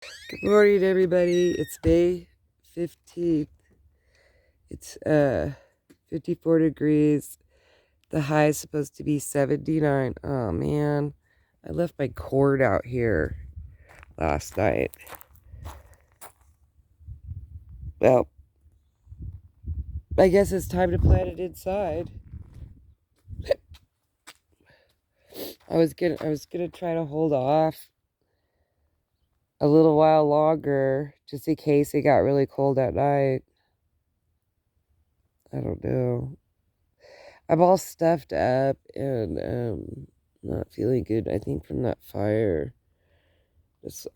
Good morning, everybody. It's May 15th. It's 54 degrees. The high is supposed to be 79. Oh man, I left my cord out here last night. Well, I guess it's time to plant it inside. I was gonna try to hold off a little while longer just in case it got really cold at night. I don't know. I'm all stuffed up and not feeling good, I think, from that fire.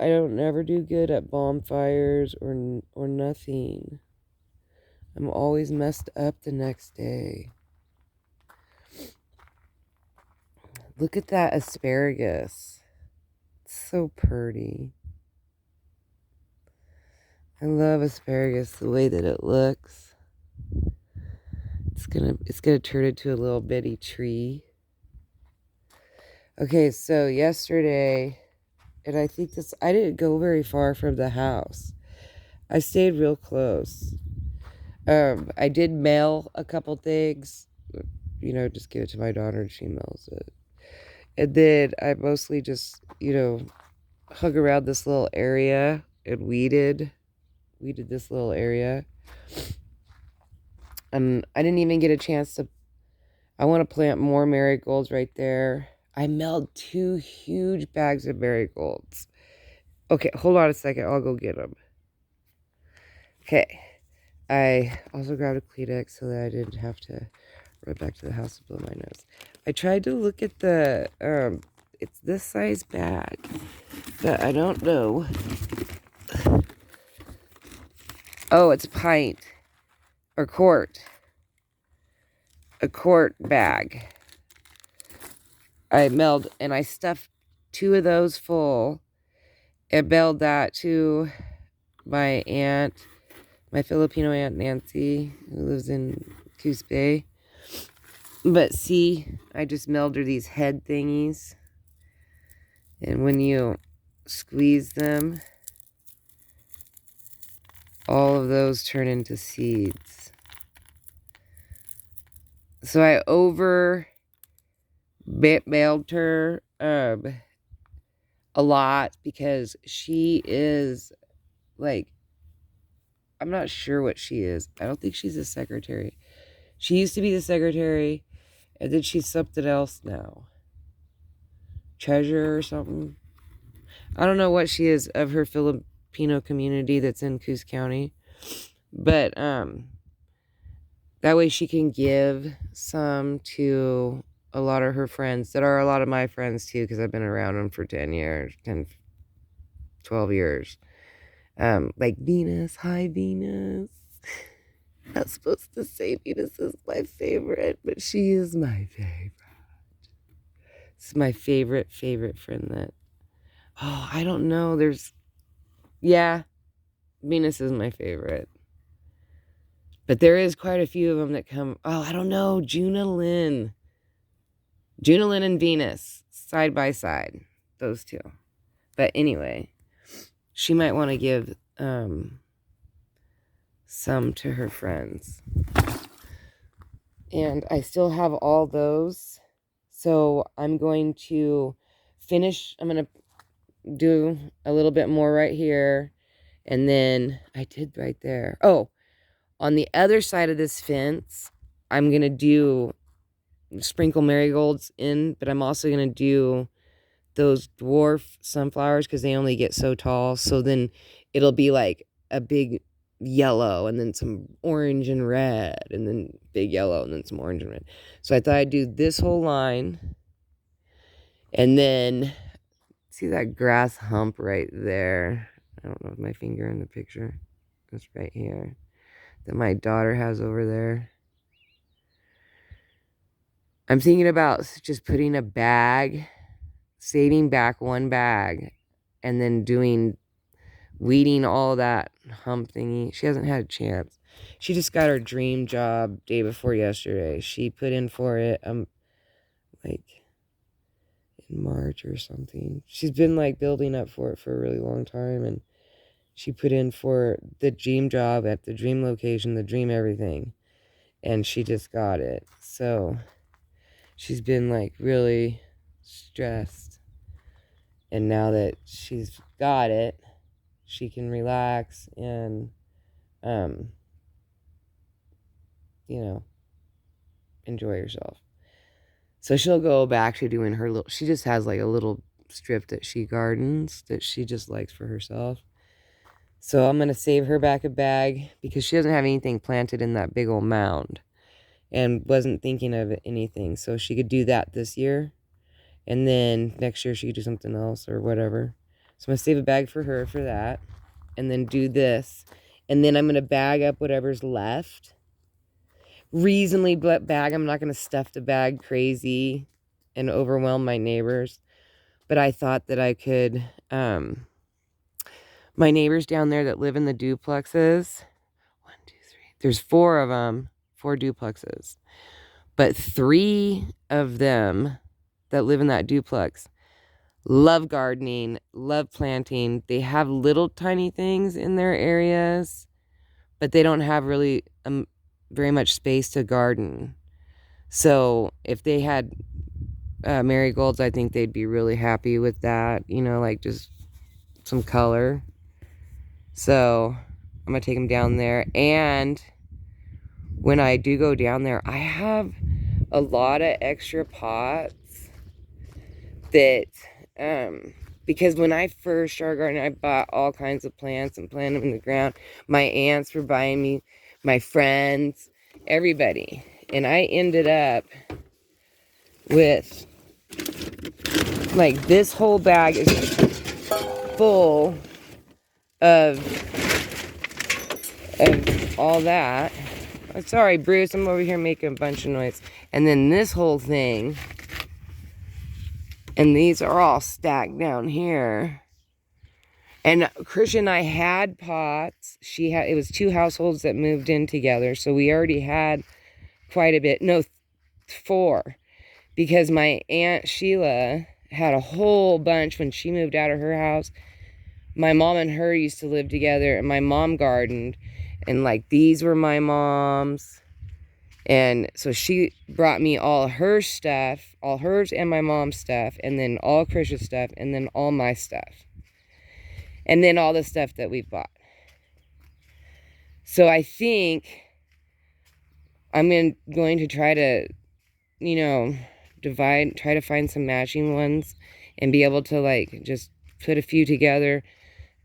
I don't never do good at bonfires or nothing. I'm always messed up the next day. Look at that asparagus. It's so pretty. I love asparagus the way that it looks. It's gonna turn into a little bitty tree. Okay, so yesterday, and I think I didn't go very far from the house. I stayed real close. I did mail a couple things, just give it to my daughter and she mails it. And then I mostly just, hung around this little area and weeded this little area. And I didn't even get a chance I want to plant more marigolds right there. I mailed 2 huge bags of marigolds. Okay, hold on a second. I'll go get them. Okay. I also grabbed a Kleenex so that I didn't have to run back to the house to blow my nose. I tried to look at it's this size bag, but I don't know. Oh, it's a pint or quart. A quart bag. I mailed and I stuffed 2 of those full and mailed that to my aunt, my Filipino aunt Nancy, who lives in Coos Bay. But see, I just mailed her these head thingies. And when you squeeze them, all of those turn into seeds. So I mailed her a lot because she is like, I'm not sure what she is. I don't think she's a secretary. She used to be the secretary, and then she's something else now. Treasurer or something. I don't know what she is of her Filipino community that's in Coos County. But that way she can give some to a lot of her friends that are a lot of my friends too, because I've been around them for 10 years, 10, 12 years. Like Venus. Hi, Venus. Not supposed to say Venus is my favorite, but she is my favorite. It's my favorite friend I don't know. Venus is my favorite. But there is quite a few of them that come. Oh, I don't know. Juna Lynn and Venus, side by side. Those two. But anyway, she might want to give some to her friends. And I still have all those. So I'm going to finish. I'm going to do a little bit more right here. And then I did right there. Oh, on the other side of this fence, I'm going to sprinkle marigolds in, but I'm also going to do those dwarf sunflowers because they only get so tall. So then it'll be like a big yellow and then some orange and red and then big yellow and then some orange and red. So I thought I'd do this whole line and then see that grass hump right there. I don't know if my finger in the picture. It's right here that my daughter has over there. I'm thinking about just putting a bag, saving back one bag, and then weeding all that hump thingy. She hasn't had a chance. She just got her dream job day before yesterday. She put in for it, like in March or something. She's been like building up for it for a really long time, and she put in for the dream job at the dream location, the dream everything. And she just got it. So she's been like really stressed. And now that she's got it, she can relax and, you know, enjoy herself. So she'll go back to doing her little, she just has like a little strip that she gardens that she just likes for herself. So I'm going to save her back a bag because she doesn't have anything planted in that big old mound and wasn't thinking of anything. So she could do that this year. And then next year she could do something else or whatever. So I'm going to save a bag for her for that. And then do this. And then I'm going to bag up whatever's left. Reasonably bag. I'm not going to stuff the bag crazy and overwhelm my neighbors. But I thought that I could... my neighbors down there that live in the duplexes, 1, 2, 3, there's 4 of them, 4 duplexes, but 3 of them that live in that duplex love gardening, love planting. They have little tiny things in their areas, but they don't have really very much space to garden. So if they had marigolds, I think they'd be really happy with that, you know, like just some color. So I'm going to take them down there. And when I do go down there, I have a lot of extra pots that, because when I first started gardening, I bought all kinds of plants and planted them in the ground. My aunts were buying me, my friends, everybody. And I ended up with, like, this whole bag is full of all that. Oh, sorry, Bruce, I'm over here making a bunch of noise. And then this whole thing, and these are all stacked down here. And Christian and I had pots. It was 2 households that moved in together, so we already had quite a bit. No, 4, because my Aunt Sheila had a whole bunch when she moved out of her house. My mom and her used to live together, and my mom gardened, and like these were my mom's. And so she brought me all her stuff, all hers and my mom's stuff, and then all Chris's stuff, and then all my stuff. And then all the stuff that we've bought. So I think I'm going to try to, you know, try to find some matching ones and be able to like just put a few together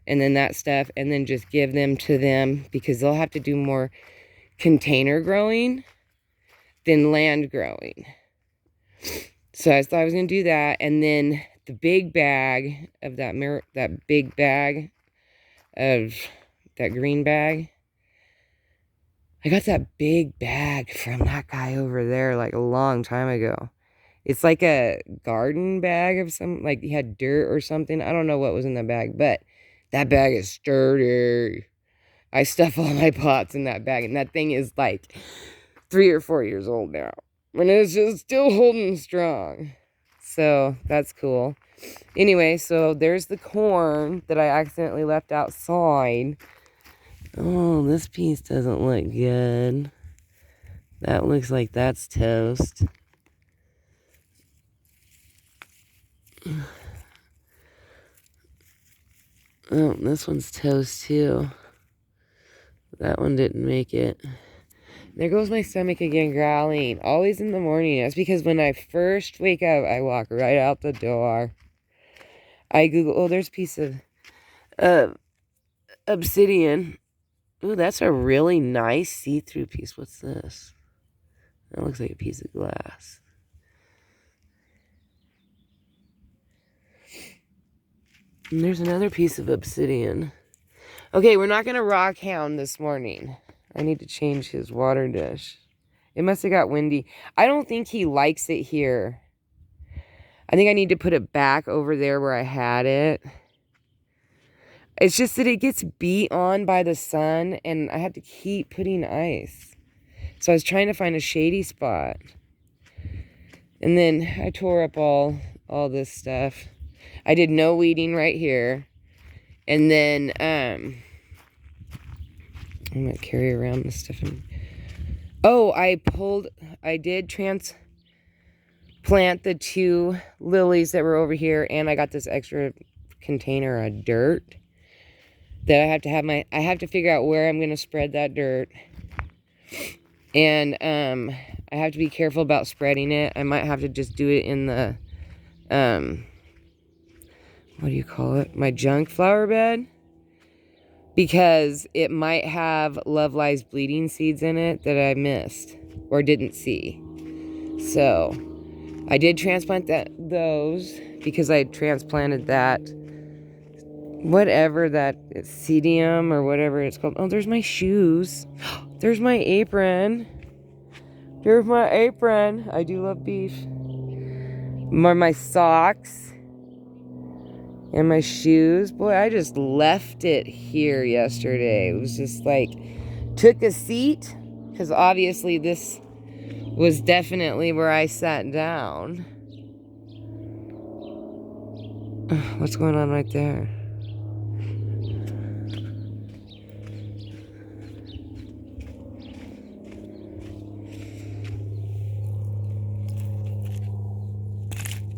and then that stuff, and then just give them to them because they'll have to do more container growing than land growing. So I thought I was going to do that. And then the big bag of that big bag of that green bag, I got that big bag from that guy over there like a long time ago. It's like a garden bag of some, like he had dirt or something. I don't know what was in the bag, but that bag is sturdy. I stuff all my pots in that bag, and that thing is like 3 or 4 years old now. And it's just still holding strong. So that's cool. Anyway, so there's the corn that I accidentally left outside. Oh, this piece doesn't look good. That looks like that's toast. Oh, this one's toast too. That one didn't make it. There goes my stomach again growling. Always in the morning. That's because when I first wake up, I walk right out the door. I Google, oh, there's a piece of obsidian. Ooh, that's a really nice see-through piece. What's this? That looks like a piece of glass. And there's another piece of obsidian. Okay, we're not going to rock hound this morning. I need to change his water dish. It must have got windy. I don't think he likes it here. I think I need to put it back over there where I had it. It's just that it gets beat on by the sun, and I have to keep putting ice. So I was trying to find a shady spot. And then I tore up all this stuff. I did no weeding right here. And then, I'm going to carry around this stuff. Oh, I did transplant the 2 lilies that were over here, and I got this extra container of dirt that I have to figure out where I'm going to spread that dirt. And, I have to be careful about spreading it. I might have to just do it in the, what do you call it? My junk flower bed. Because it might have Love Lies Bleeding seeds in it that I missed or didn't see. So I did transplant those because I transplanted that, whatever that Cedium or whatever it's called. Oh, there's my shoes. There's my apron. There's my apron. I do love beef. My socks. And my shoes. Boy, I just left it here yesterday. It was just like, took a seat. Because obviously this was definitely where I sat down. What's going on right there?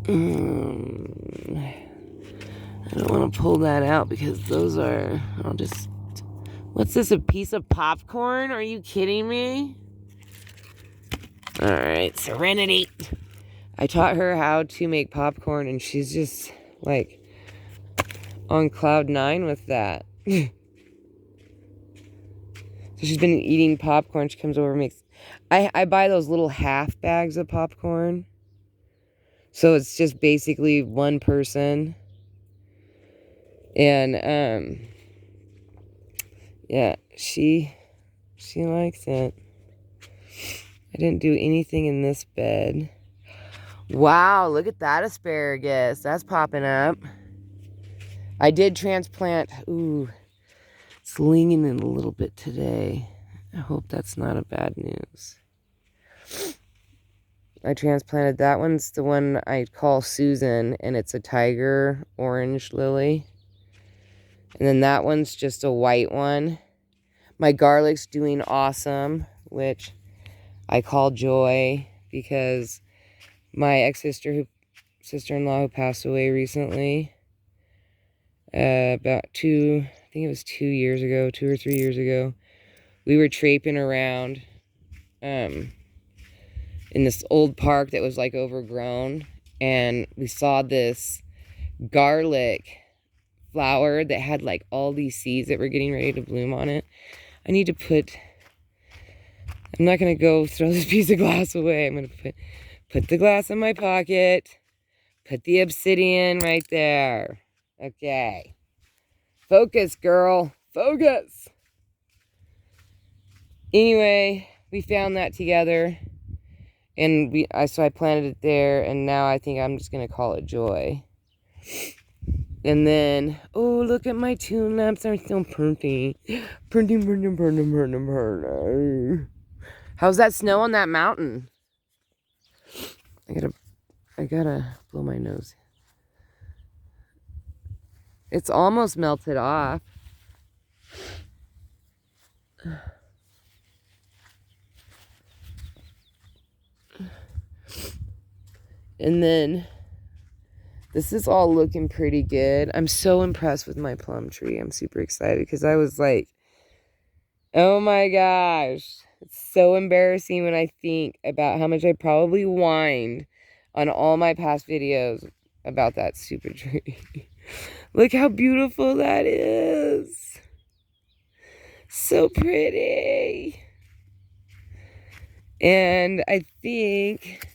I don't want to pull that out because those are, what's this, a piece of popcorn? Are you kidding me? Alright, Serenity. I taught her how to make popcorn and she's just like on cloud 9 with that. So she's been eating popcorn. She comes over and makes, I buy those little half bags of popcorn. So it's just basically one person. And, yeah, she likes it. I didn't do anything in this bed. Wow, look at that asparagus. That's popping up. I did transplant. Ooh, it's leaning in a little bit today. I hope that's not a bad news. I transplanted that one's the one I call Susan, and it's a tiger orange lily. And then that one's just a white one. My garlic's doing awesome, which I call Joy because my sister-in-law who passed away recently, about 2 years ago, 2 or 3 years ago, we were traipsing around in this old park that was like overgrown, and we saw this garlic flower that had like all these seeds that were getting ready to bloom on it. I'm not going to go throw this piece of glass away. I'm going to put the glass in my pocket. Put the obsidian right there. Okay. Focus, girl. Focus. Anyway, we found that together. And so I planted it there. And now I think I'm just going to call it Joy. And then, oh, look at my tune lamps. They're so pretty. Pretty. How's that snow on that mountain? I gotta blow my nose. It's almost melted off. And then this is all looking pretty good. I'm so impressed with my plum tree. I'm super excited because I was like, oh my gosh. It's so embarrassing when I think about how much I probably whined on all my past videos about that stupid tree. Look how beautiful that is. So pretty. And I think,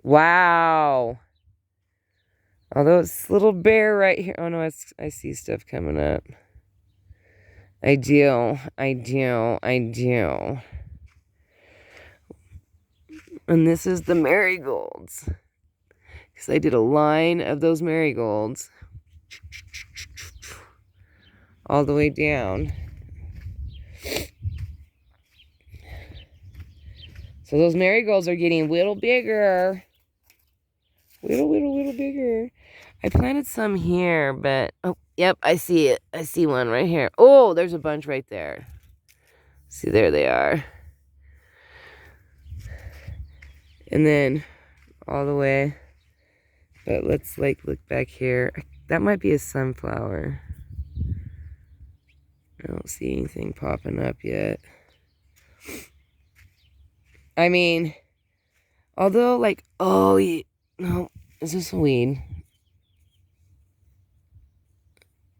wow. Although it's little bear right here. Oh no, I see stuff coming up. I do. And this is the marigolds. Because I did a line of those marigolds all the way down. So those marigolds are getting a little bigger. Little bigger. I planted some here, but oh, yep, I see it. I see one right here. Oh, there's a bunch right there. See, there they are. And then all the way. But let's like look back here. That might be a sunflower. I don't see anything popping up yet. I mean, although like, oh, no, is this a weed?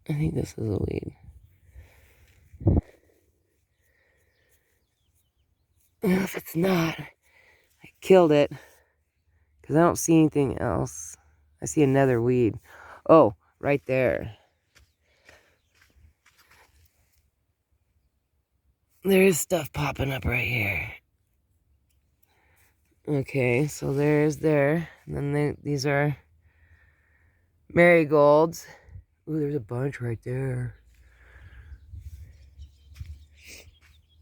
I think this is a weed. If it's not, I killed it. Because I don't see anything else. I see another weed. Oh, right there. There is stuff popping up right here. Okay, so there's there. And then these are marigolds. Ooh, there's a bunch right there.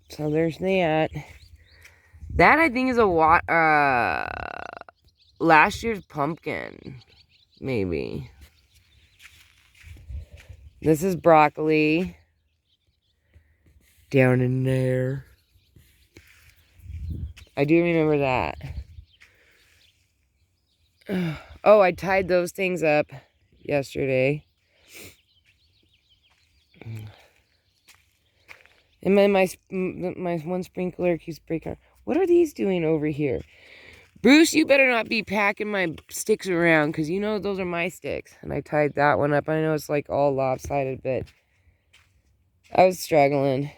So there's that. That I think is a last year's pumpkin, maybe. This is broccoli. Down in there. I do remember that. Oh, I tied those things up yesterday. And then my one sprinkler keeps breaking. What are these doing over here? Bruce, you better not be packing my sticks around, because you know those are my sticks. And I tied that one up. I know it's like all lopsided, but I was struggling.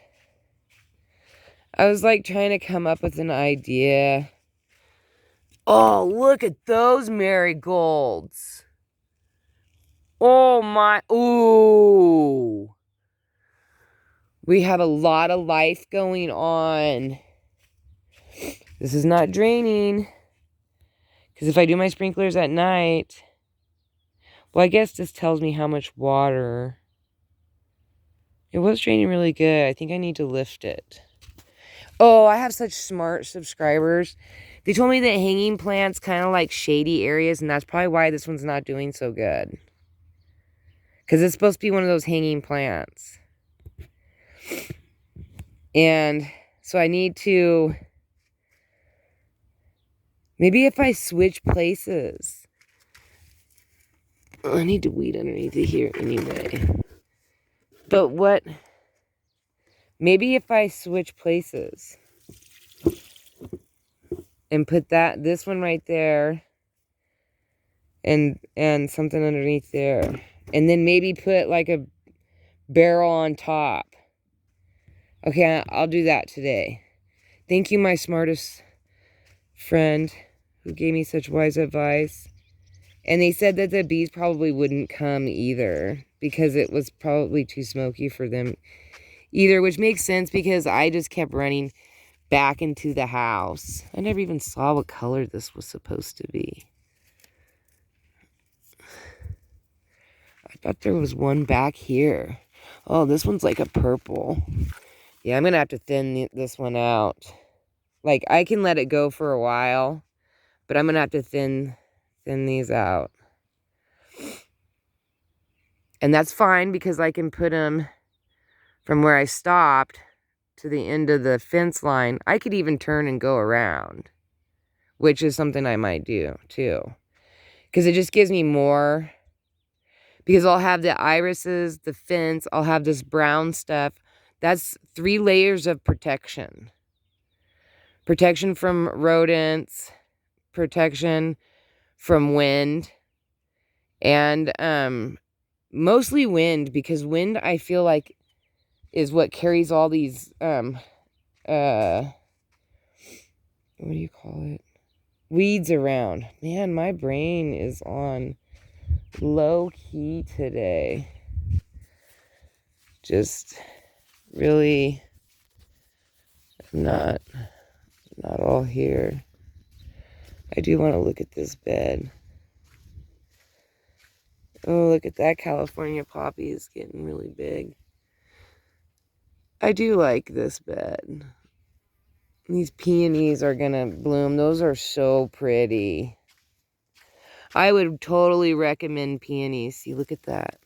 I was like trying to come up with an idea. Oh, look at those marigolds. Oh my, ooh. We have a lot of life going on. This is not draining. Because if I do my sprinklers at night, well, I guess this tells me how much water. It was draining really good. I think I need to lift it. Oh, I have such smart subscribers. They told me that hanging plants kind of like shady areas, and that's probably why this one's not doing so good. Because it's supposed to be one of those hanging plants. And so I need to, maybe if I switch places. I need to weed underneath it here anyway. But what, maybe if I switch places and put this one right there and something underneath there. And then maybe put like a barrel on top. Okay, I'll do that today. Thank you, my smartest friend who gave me such wise advice. And they said that the bees probably wouldn't come either because it was probably too smoky for them either, which makes sense because I just kept running back into the house. I never even saw what color this was supposed to be. I thought there was one back here. Oh, this one's like a purple. Yeah, I'm going to have to thin this one out. Like, I can let it go for a while, but I'm going to have to thin these out. And that's fine because I can put them from where I stopped to the end of the fence line. I could even turn and go around, which is something I might do too. Because it just gives me more. Because I'll have the irises, the fence, I'll have this brown stuff. That's 3 layers of protection. Protection from rodents, protection from wind, and mostly wind, because wind I feel like is what carries all these what do you call it? Weeds around. Man, my brain is on low key today. Just really not all here. I do want to look at this bed. Oh, look at that. California poppy is getting really big. I do like this bed. These peonies are gonna bloom. Those are so pretty. I would totally recommend peonies. See, look at that.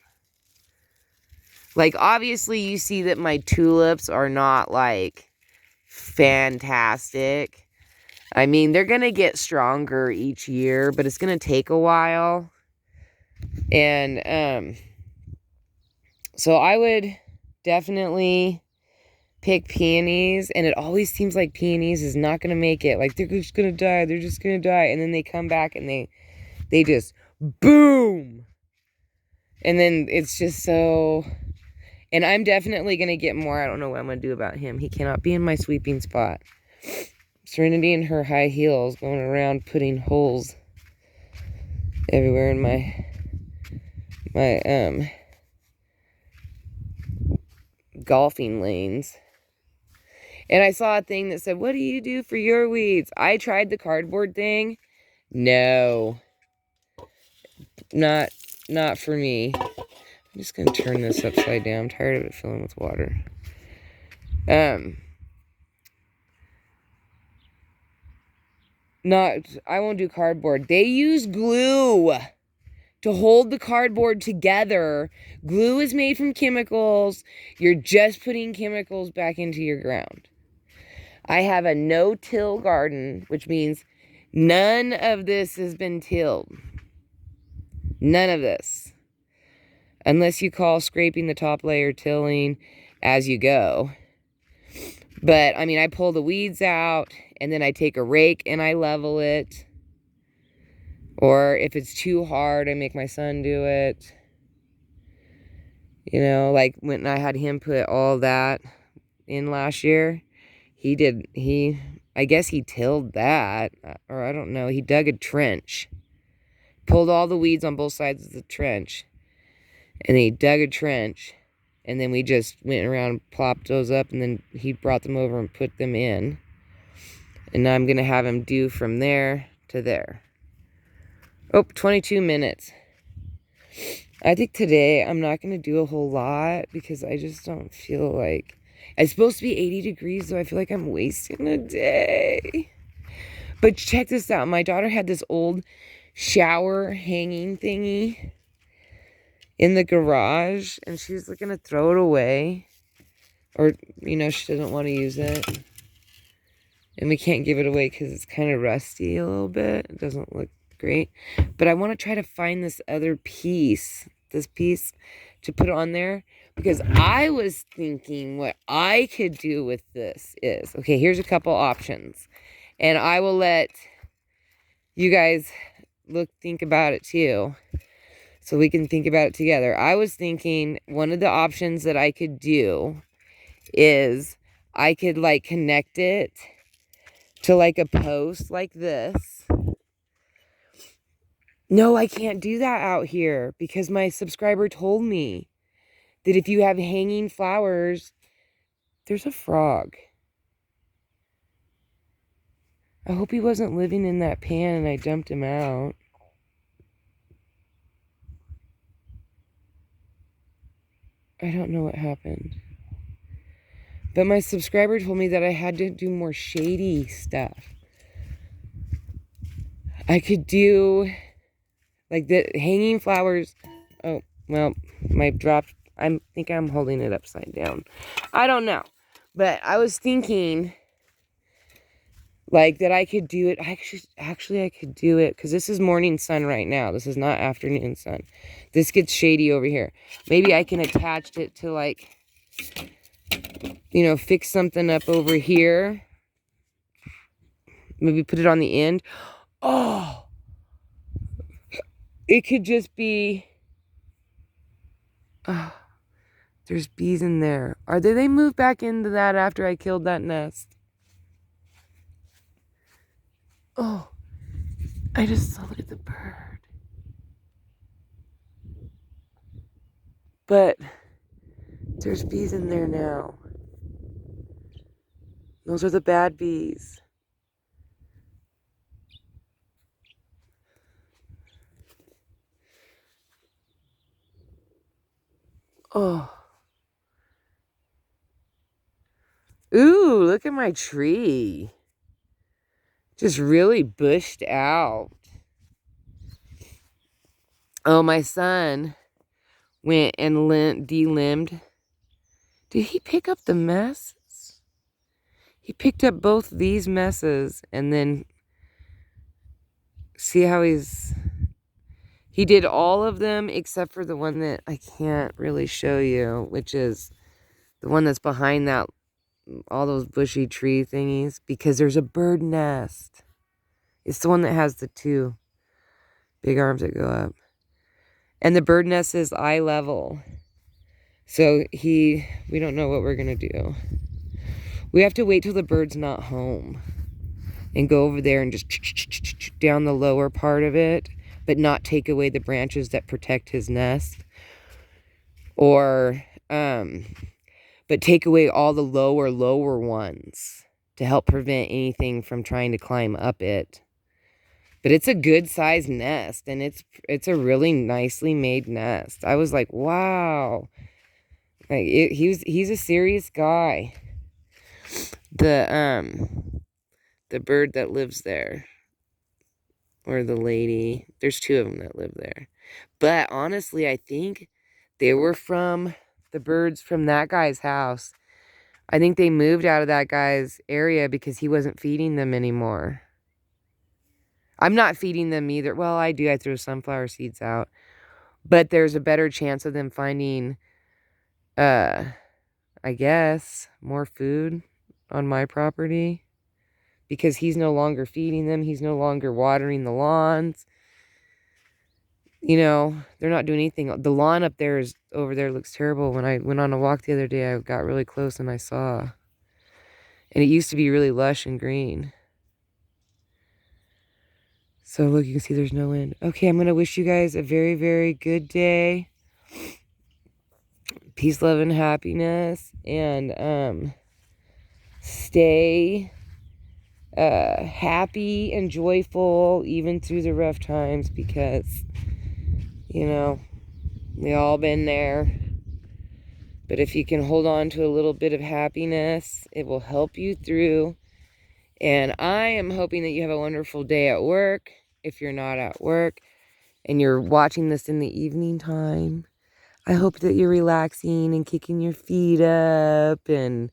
Like, obviously, you see that my tulips are not, like, fantastic. I mean, they're going to get stronger each year, but it's going to take a while. And, so I would definitely pick peonies, and it always seems like peonies is not going to make it. Like, they're just going to die. They're just going to die. And then they come back and they just boom. And then it's just so, and I'm definitely going to get more. I don't know what I'm going to do about him. He cannot be in my sweeping spot. Serenity in her high heels going around putting holes everywhere in my golfing lanes. And I saw a thing that said, what do you do for your weeds? I tried the cardboard thing. No. Not for me. I'm just going to turn this upside down. I'm tired of it filling with water. I won't do cardboard. They use glue to hold the cardboard together. Glue is made from chemicals. You're just putting chemicals back into your ground. I have a no-till garden, which means none of this has been tilled. None of this. Unless you call scraping the top layer tilling as you go. But, I mean, I pull the weeds out, and then I take a rake and I level it. Or if it's too hard, I make my son do it. You know, like when I had him put all that in last year, I guess he tilled that, or I don't know, he dug a trench, pulled all the weeds on both sides of the trench, and he dug a trench, and then we just went around and plopped those up, and then he brought them over and put them in, and now I'm going to have him do from there to there. Oh, 22 minutes. I think today I'm not going to do a whole lot because I just don't feel like... It's supposed to be 80 degrees, so I feel like I'm wasting a day. But check this out. My daughter had this old shower hanging thingy in the garage, and she's going to throw it away. Or, you know, she doesn't want to use it. And we can't give it away because it's kind of rusty a little bit. It doesn't look great. But I want to try to find this other piece. This piece to put on there. Because I was thinking what I could do with this is... Okay, here's a couple options. And I will let you guys think about it too. So we can think about it together. I was thinking one of the options that I could do is I could like connect it to like a post like this. No, I can't do that out here because my subscriber told me that if you have hanging flowers, there's a frog. I hope he wasn't living in that pan and I dumped him out. I don't know what happened. But my subscriber told me that I had to do more shady stuff. I could do like the hanging flowers. Oh, well, I think I'm holding it upside down. I don't know. But I was thinking like that I could do it. Actually, I could do it because this is morning sun right now. This is not afternoon sun. This gets shady over here. Maybe I can attach it to like, you know, fix something up over here. Maybe put it on the end. Oh, it could just be... Oh, there's bees in there. They moved back into that after I killed that nest? Oh, I just saw, look at the bird. But there's bees in there now. Those are the bad bees. Oh. Ooh, look at my tree. Just really bushed out. Oh, my son went and delimbed. Did he pick up the messes? He picked up both these messes and then see how he did all of them except for the one that I can't really show you, which is the one that's behind that, all those bushy tree thingies, because there's a bird nest. It's the one that has the two big arms that go up. And the bird nest is eye level. So we don't know what we're going to do. We have to wait till the bird's not home and go over there and just down the lower part of it, but not take away the branches that protect his nest. Or, but take away all the lower ones to help prevent anything from trying to climb up it. But it's a good sized nest, and it's a really nicely made nest. I was like, wow. Like he's a serious guy. The bird that lives there, or the lady, there's two of them that live there. But honestly, I think they were from the birds from that guy's house. I think they moved out of that guy's area because he wasn't feeding them anymore. I'm not feeding them either. Well, I do. I throw sunflower seeds out. But there's a better chance of them finding, I guess, more food on my property. Because he's no longer feeding them. He's no longer watering the lawns. You know, they're not doing anything. The lawn up there over there looks terrible. When I went on a walk the other day, I got really close and I saw. And it used to be really lush and green. So look, you can see there's no wind. Okay, I'm going to wish you guys a very, very good day. Peace, love, and happiness. And stay happy and joyful even through the rough times, because, you know, we all been there. But if you can hold on to a little bit of happiness, it will help you through. And I am hoping that you have a wonderful day at work. If you're not at work and you're watching this in the evening time, I hope that you're relaxing and kicking your feet up and,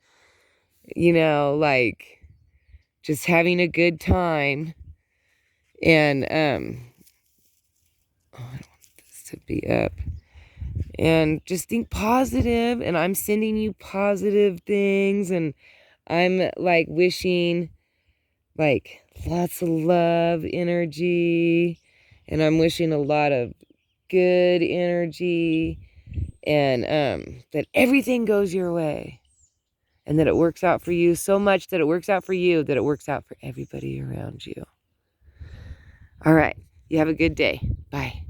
you know, like just having a good time. And, oh, I don't want this to be up. And just think positive, and I'm sending you positive things, and I'm like wishing like lots of love energy, and I'm wishing a lot of good energy, and that everything goes your way, and that it works out for you so much, that it works out for you, that it works out for everybody around you. All right, you have a good day. Bye.